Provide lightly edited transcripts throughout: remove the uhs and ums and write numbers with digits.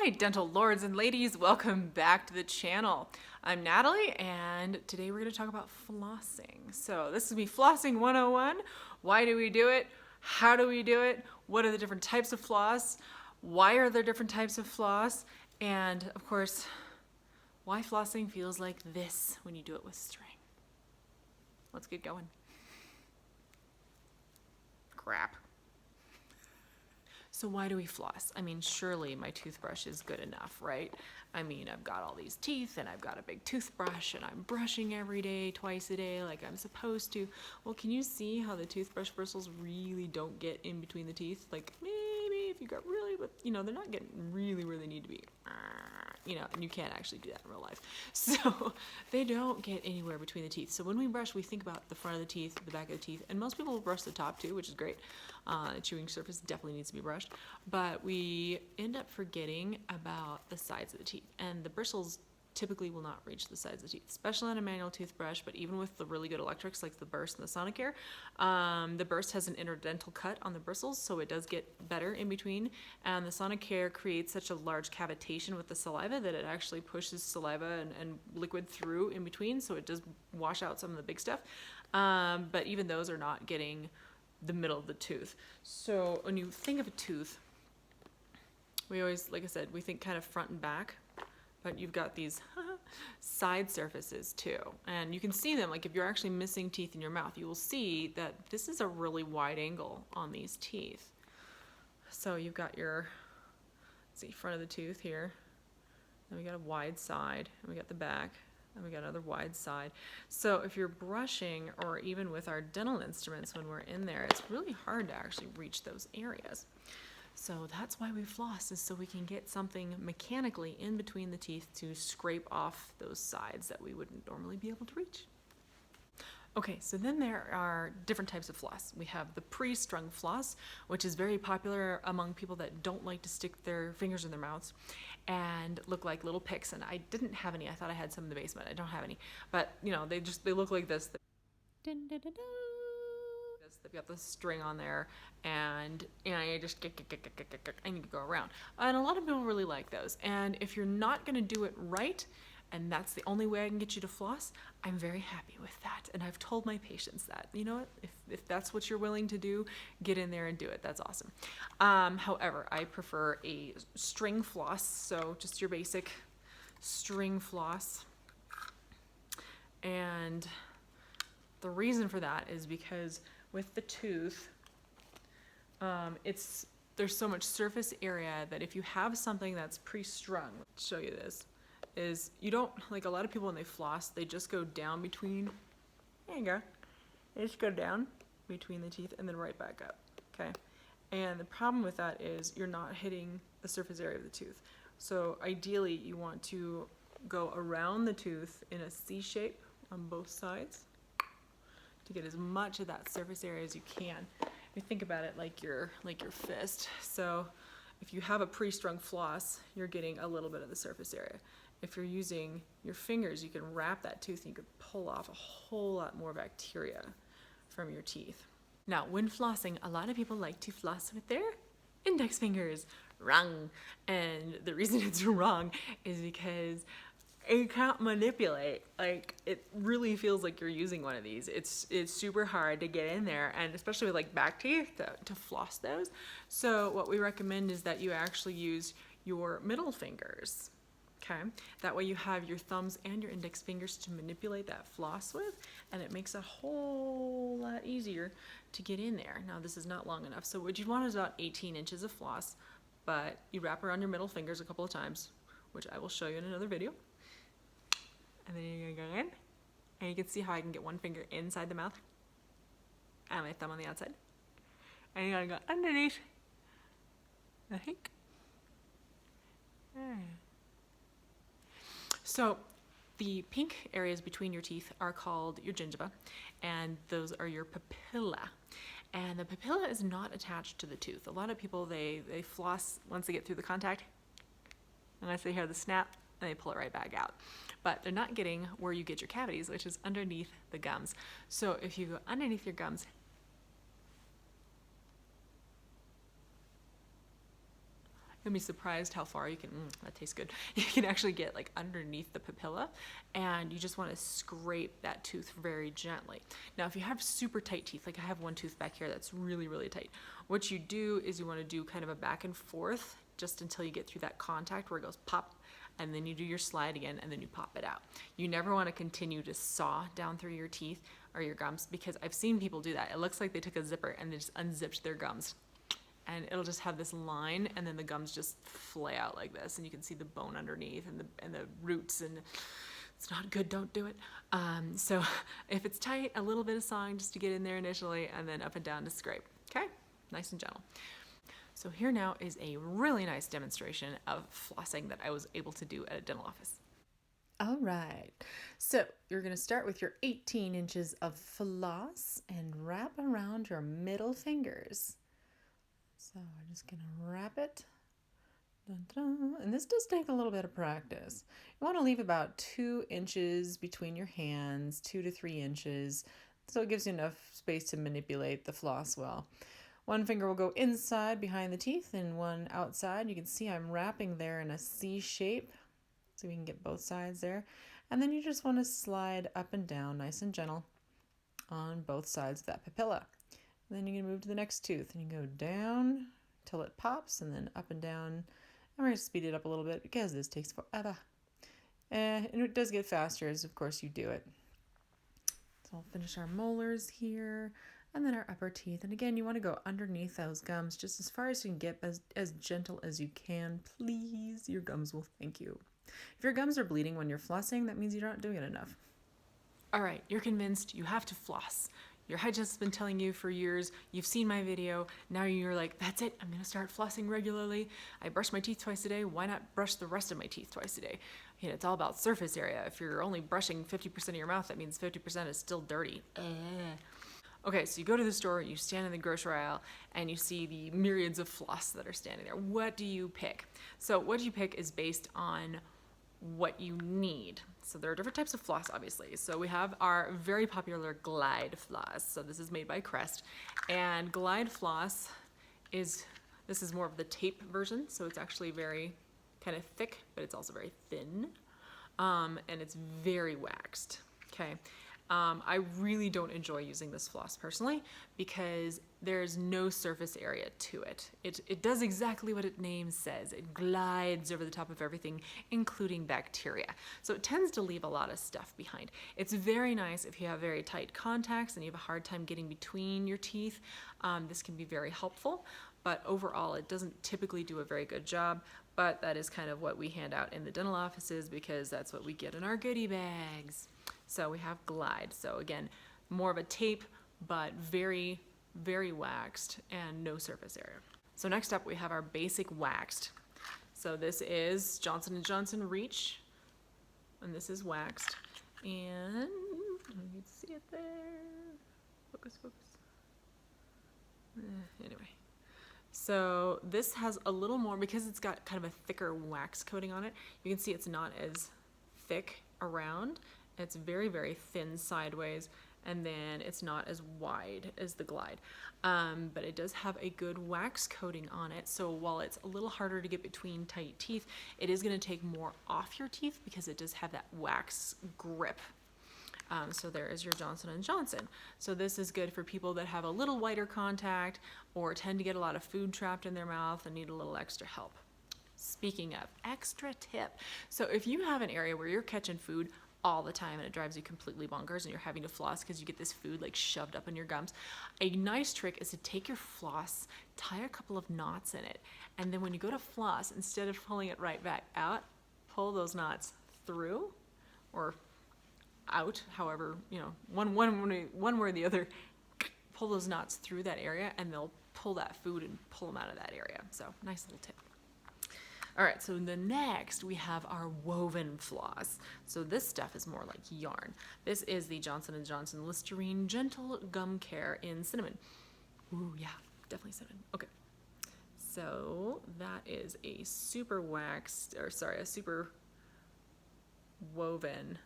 Hi, dental lords and ladies. Welcome back to the channel. I'm Natalie, and today we're going to talk about flossing. So this is me Flossing 101. Why do we do it? How do we do it? What are the different types of floss? Why are there different types of floss? And of course, why flossing feels like this when you do it with string. Let's get going. Crap. So why do we floss? I mean, surely my toothbrush is good enough, right? I mean, I've got all these teeth and I've got a big toothbrush and I'm brushing every day, twice a day, like I'm supposed to. Well, can you see how the toothbrush bristles really don't get in between the teeth? Like maybe if you got really, but you know, they're not getting really where they need to be. You know, and you can't actually do that in real life. So they don't get anywhere between the teeth. So when we brush, we think about the front of the teeth, the back of the teeth, and most people will brush the top too, which is great. The chewing surface definitely needs to be brushed, but we end up forgetting about the sides of the teeth, and the bristles typically will not reach the sides of the teeth, especially on a manual toothbrush, but even with the really good electrics like the Burst and the Sonicare. The Burst has an interdental cut on the bristles, so it does get better in between, and the Sonicare creates such a large cavitation with the saliva that it actually pushes saliva and liquid through in between, so it does wash out some of the big stuff. But even those are not getting the middle of the tooth. So when you think of a tooth, we always, like I said, we think kind of front and back, but you've got these side surfaces too. And you can see them, like if you're actually missing teeth in your mouth, you will see that this is a really wide angle on these teeth. So you've got your, let's see, front of the tooth here, then we got a wide side, and we got the back, and we got another wide side. So if you're brushing, or even with our dental instruments when we're in there, it's really hard to actually reach those areas. So that's why we floss, is so we can get something mechanically in between the teeth to scrape off those sides that we wouldn't normally be able to reach. Okay, so then there are different types of floss. We have the pre-strung floss, which is very popular among people that don't like to stick their fingers in their mouths and look like little picks. And I didn't have any. I thought I had some in the basement. I don't have any. But, you know, they look like this. They've got the string on there, and you know, you just and you go around. And a lot of people really like those. And if you're not going to do it right, and that's the only way I can get you to floss, I'm very happy with that. And I've told my patients that, you know what, if that's what you're willing to do, get in there and do it. That's awesome. However, I prefer a string floss, so just your basic string floss. And the reason for that is because with the tooth, there's so much surface area that if you have something that's pre-strung, I'll show you this, is you don't, like a lot of people when they floss, they just go down between, there you go, they just go down between the teeth and then right back up, okay? And the problem with that is you're not hitting the surface area of the tooth. So ideally you want to go around the tooth in a C shape on both sides to get as much of that surface area as you can. You think about it like your fist. So if you have a pre-strung floss, you're getting a little bit of the surface area. If you're using your fingers, you can wrap that tooth and you can pull off a whole lot more bacteria from your teeth. Now, when flossing, a lot of people like to floss with their index fingers. Wrong. And the reason it's wrong is because you can't manipulate. Like, it really feels like you're using one of these. It's super hard to get in there, and especially with like back teeth to floss those. So what we recommend is that you actually use your middle fingers. Okay, that way you have your thumbs and your index fingers to manipulate that floss with, and it makes it a whole lot easier to get in there. Now this is not long enough, so what you'd want is about 18 inches of floss, but you wrap around your middle fingers a couple of times, which I will show you in another video. And then you're gonna go in, and you can see how I can get one finger inside the mouth, and my thumb on the outside. And you're gonna go underneath, I think. So the pink areas between your teeth are called your gingiva, and those are your papilla. And the papilla is not attached to the tooth. A lot of people, they floss once they get through the contact, unless they hear the snap, and they pull it right back out. But they're not getting where you get your cavities, which is underneath the gums. So if you go underneath your gums, You'll be surprised how far you can, that tastes good. You can actually get like underneath the papilla, and you just want to scrape that tooth very gently. Now, if you have super tight teeth, like I have one tooth back here that's really, really tight, what you do is you want to do kind of a back and forth just until you get through that contact where it goes pop, and then you do your slide again, and then you pop it out. You never want to continue to saw down through your teeth or your gums, because I've seen people do that. It looks like they took a zipper and they just unzipped their gums. And it'll just have this line, and then the gums just flay out like this, and you can see the bone underneath and the roots, and it's not good. Don't do it. So if it's tight, a little bit of sawing just to get in there initially, and then up and down to scrape. Okay, nice and gentle. So here now is a really nice demonstration of flossing that I was able to do at a dental office. All right, so you're going to start with your 18 inches of floss and wrap around your middle fingers. So we're just going to wrap it. Dun, dun. And this does take a little bit of practice. You want to leave about 2 inches between your hands, 2 to 3 inches, so it gives you enough space to manipulate the floss well. One finger will go inside behind the teeth and one outside. You can see I'm wrapping there in a C shape, so we can get both sides there. And then you just want to slide up and down nice and gentle on both sides of that papilla. Then you can move to the next tooth, and you go down till it pops, and then up and down. And we're going to speed it up a little bit because this takes forever. And it does get faster as, of course, you do it. So I'll finish our molars here, and then our upper teeth. And again, you want to go underneath those gums just as far as you can get, as gentle as you can. Please, your gums will thank you. If your gums are bleeding when you're flossing, that means you're not doing it enough. All right, you're convinced you have to floss. Your hygienist has been telling you for years, you've seen my video, now you're like, that's it, I'm gonna start flossing regularly. I brush my teeth twice a day, why not brush the rest of my teeth twice a day? You know, it's all about surface area. If you're only brushing 50% of your mouth, that means 50% is still dirty. Okay, so you go to the store, you stand in the grocery aisle, and you see the myriads of floss that are standing there. What do you pick? So what you pick is based on what you need. So there are different types of floss, obviously. So we have our very popular Glide floss. So this is made by Crest, and Glide floss this is more of the tape version. So it's actually very kind of thick, but it's also very thin, and it's very waxed. Okay. I really don't enjoy using this floss personally because there's no surface area to it. It does exactly what its name says. It glides over the top of everything, including bacteria. So it tends to leave a lot of stuff behind. It's very nice if you have very tight contacts and you have a hard time getting between your teeth. This can be very helpful, but overall it doesn't typically do a very good job. But that is kind of what we hand out in the dental offices because that's what we get in our goodie bags. So we have Glide. So again, more of a tape, but very, very waxed and no surface area. So next up we have our basic waxed. So this is Johnson & Johnson Reach, and this is waxed. And you can see it there. Focus. Anyway. So this has a little more, because it's got kind of a thicker wax coating on it, you can see it's not as thick around. It's very, very thin sideways, and then it's not as wide as the Glide. But it does have a good wax coating on it, so while it's a little harder to get between tight teeth, it is going to take more off your teeth because it does have that wax grip. So there is your Johnson & Johnson. So this is good for people that have a little wider contact or tend to get a lot of food trapped in their mouth and need a little extra help. Speaking of, extra tip. So if you have an area where you're catching food all the time and it drives you completely bonkers and you're having to floss because you get this food like shoved up in your gums, a nice trick is to take your floss, tie a couple of knots in it, and then when you go to floss, instead of pulling it right back out, pull those knots through or out, however, you know, one way or the other, pull those knots through that area and they'll pull that food and pull them out of that area. So nice little tip. All right, so the next we have our woven floss. So this stuff is more like yarn. This is the Johnson & Johnson Listerine Gentle Gum Care in Cinnamon. Ooh, yeah, definitely cinnamon. Okay, so that is a super woven.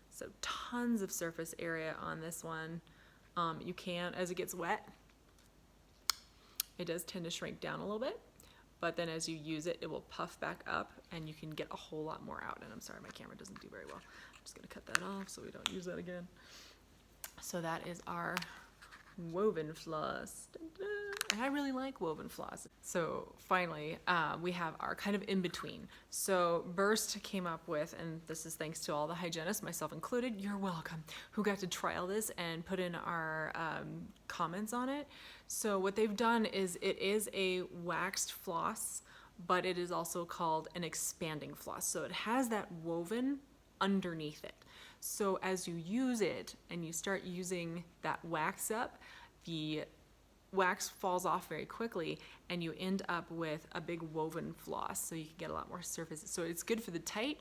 So tons of surface area on this one. You can, as it gets wet, it does tend to shrink down a little bit. but then as you use it, it will puff back up and you can get a whole lot more out. And I'm sorry, my camera doesn't do very well. I'm just gonna cut that off so we don't use that again. So that is our woven floss. And I really like woven floss. So finally, we have our kind of in between. So Burst came up with, and this is thanks to all the hygienists, myself included, you're welcome, who got to trial this and put in our comments on it. So what they've done is it is a waxed floss, but it is also called an expanding floss. So it has that woven underneath it. So as you use it and you start using that wax up, the wax falls off very quickly and you end up with a big woven floss, so you can get a lot more surface. So it's good for the tight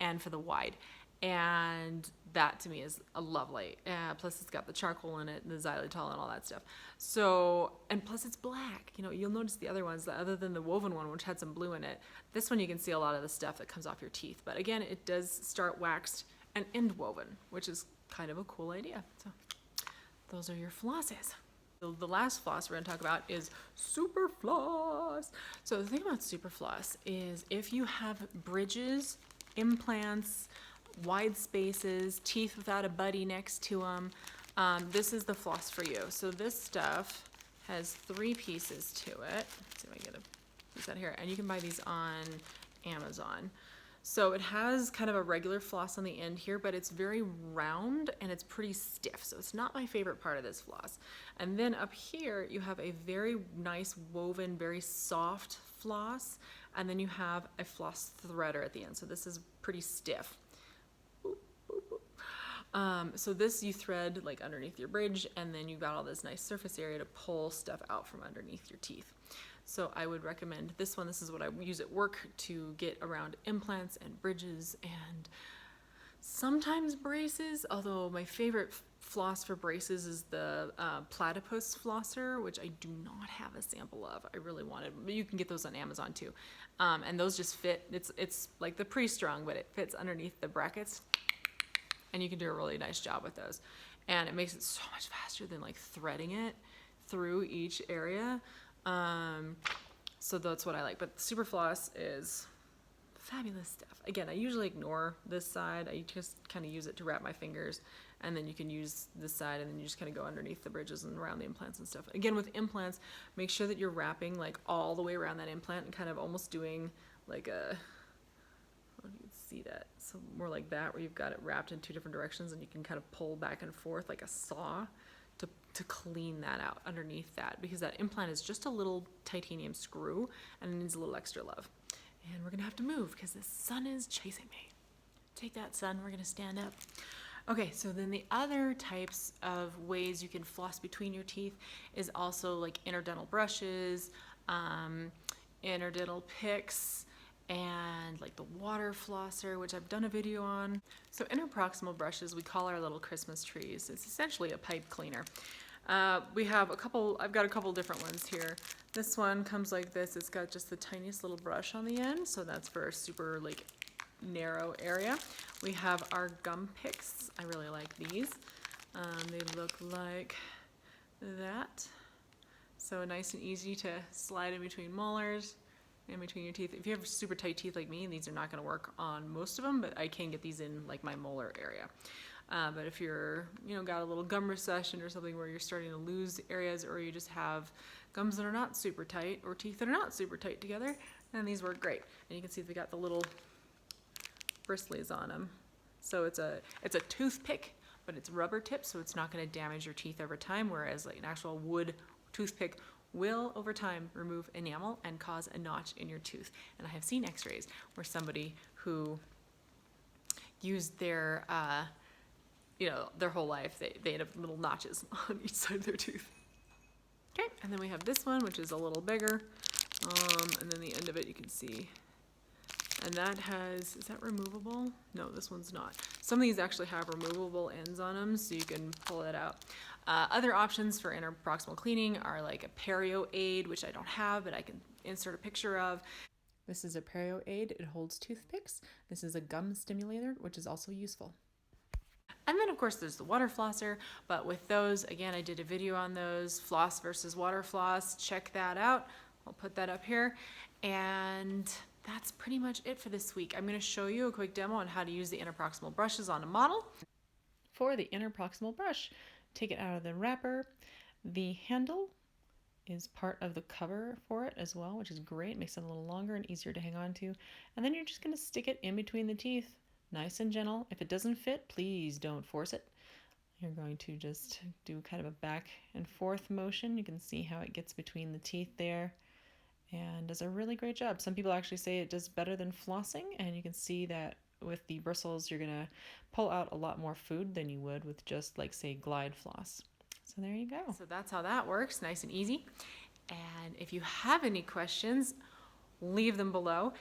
and for the wide. And that to me is a lovely. Plus it's got the charcoal in it and the xylitol and all that stuff. So, and plus it's black. You know, you'll notice the other ones, other than the woven one, which had some blue in it, this one you can see a lot of the stuff that comes off your teeth. But again, it does start waxed and end woven, which is kind of a cool idea. So those are your flosses. So the last floss we're going to talk about is super floss. So the thing about super floss is if you have bridges, implants, wide spaces, teeth without a buddy next to them, this is the floss for you. So this stuff has 3 pieces to it. Let's see if I can get a piece out here. And you can buy these on Amazon. So it has kind of a regular floss on the end here, but it's very round and it's pretty stiff. So it's not my favorite part of this floss. And then up here, you have a very nice woven, very soft floss. And then you have a floss threader at the end. So this is pretty stiff. So this you thread like underneath your bridge, and then you've got all this nice surface area to pull stuff out from underneath your teeth. So I would recommend this one. This is what I use at work to get around implants and bridges and sometimes braces, although my favorite floss for braces is the platypus flosser, which I do not have a sample of. I really wanted, but you can get those on Amazon too. And those just fit, it's like the pre-strung, but it fits underneath the brackets, and you can do a really nice job with those. And it makes it so much faster than like threading it through each area. So that's what I like, but super floss is fabulous stuff. Again, I usually ignore this side. I just kind of use it to wrap my fingers, and then you can use this side, and then you just kind of go underneath the bridges and around the implants and stuff. Again, with implants, make sure that you're wrapping like all the way around that implant and kind of almost doing like a, I don't know if you can see that, so more like that, where you've got it wrapped in 2 different directions and you can kind of pull back and forth like a saw to clean that out underneath that, because that implant is just a little titanium screw and it needs a little extra love. And we're gonna have to move because the sun is chasing me. Take that, sun, we're gonna stand up. Okay, so then the other types of ways you can floss between your teeth is also like interdental brushes, interdental picks, and like the water flosser, which I've done a video on. So interproximal brushes, we call our little Christmas trees. It's essentially a pipe cleaner. We have I've got a couple different ones here. This one comes like this. It's got just the tiniest little brush on the end, so that's for a super like narrow area. We have our gum picks. I really like these. They look like that. So nice and easy to slide in between molars, in between your teeth. If you have super tight teeth like me, these are not going to work on most of them, but I can get these in like my molar area. But if you're, got a little gum recession or something where you're starting to lose areas, or you just have gums that are not super tight or teeth that are not super tight together, then these work great. And you can see they got the little bristles on them. So it's a toothpick, but it's rubber tip, so it's not going to damage your teeth over time, whereas like an actual wood toothpick will over time remove enamel and cause a notch in your tooth. And I have seen x-rays where somebody who used their their whole life, they end up with little notches on each side of their tooth. Okay, and then we have this one, which is a little bigger, and then the end of it you can see. And that is that removable? No, this one's not. Some of these actually have removable ends on them, so you can pull it out. Other options for interproximal cleaning are like a perio aid, which I don't have, but I can insert a picture of. This is a perio aid. It holds toothpicks. This is a gum stimulator, which is also useful. And then, of course, there's the water flosser, but with those, again, I did a video on those, floss versus water floss. Check that out. I'll put that up here. And that's pretty much it for this week. I'm going to show you a quick demo on how to use the interproximal brushes on a model. For the interproximal brush, take it out of the wrapper. The handle is part of the cover for it as well, which is great. It makes it a little longer and easier to hang on to. And then you're just going to stick it in between the teeth, nice and gentle. If it doesn't fit, please don't force it. You're going to just do kind of a back and forth motion. You can see how it gets between the teeth there and does a really great job. Some people actually say it does better than flossing, and you can see that with the bristles you're gonna pull out a lot more food than you would with just, like, say, glide floss. So there you go. So that's how that works, nice and easy. And if you have any questions, leave them below.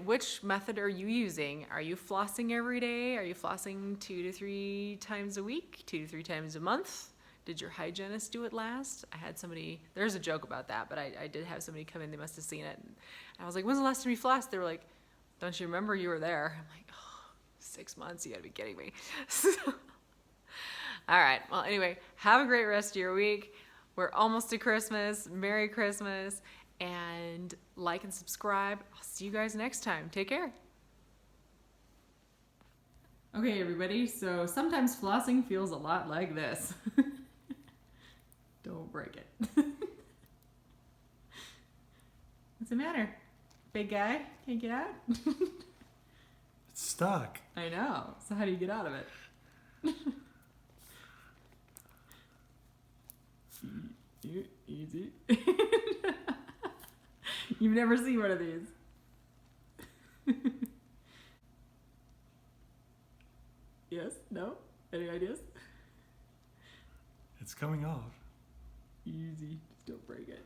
Which method are you using? Are you flossing every day? Are you flossing 2 to 3 times a week, 2 to 3 times a month? Did your hygienist do it last? I had somebody, there's a joke about that, but I did have somebody come in, they must have seen it. And I was like, when's the last time you flossed? They were like, don't you remember you were there? I'm like, oh, 6 months, you gotta be kidding me. All right, well, anyway, have a great rest of your week. We're almost to Christmas. Merry Christmas. And like and subscribe. I'll see you guys next time. Take care. Okay, everybody, so sometimes flossing feels a lot like this. Don't break it. What's the matter? Big guy? Can't get out? It's stuck. I know. So how do you get out of it? Easy. You've never seen one of these. Yes? No? Any ideas? It's coming off. Easy. Just don't break it.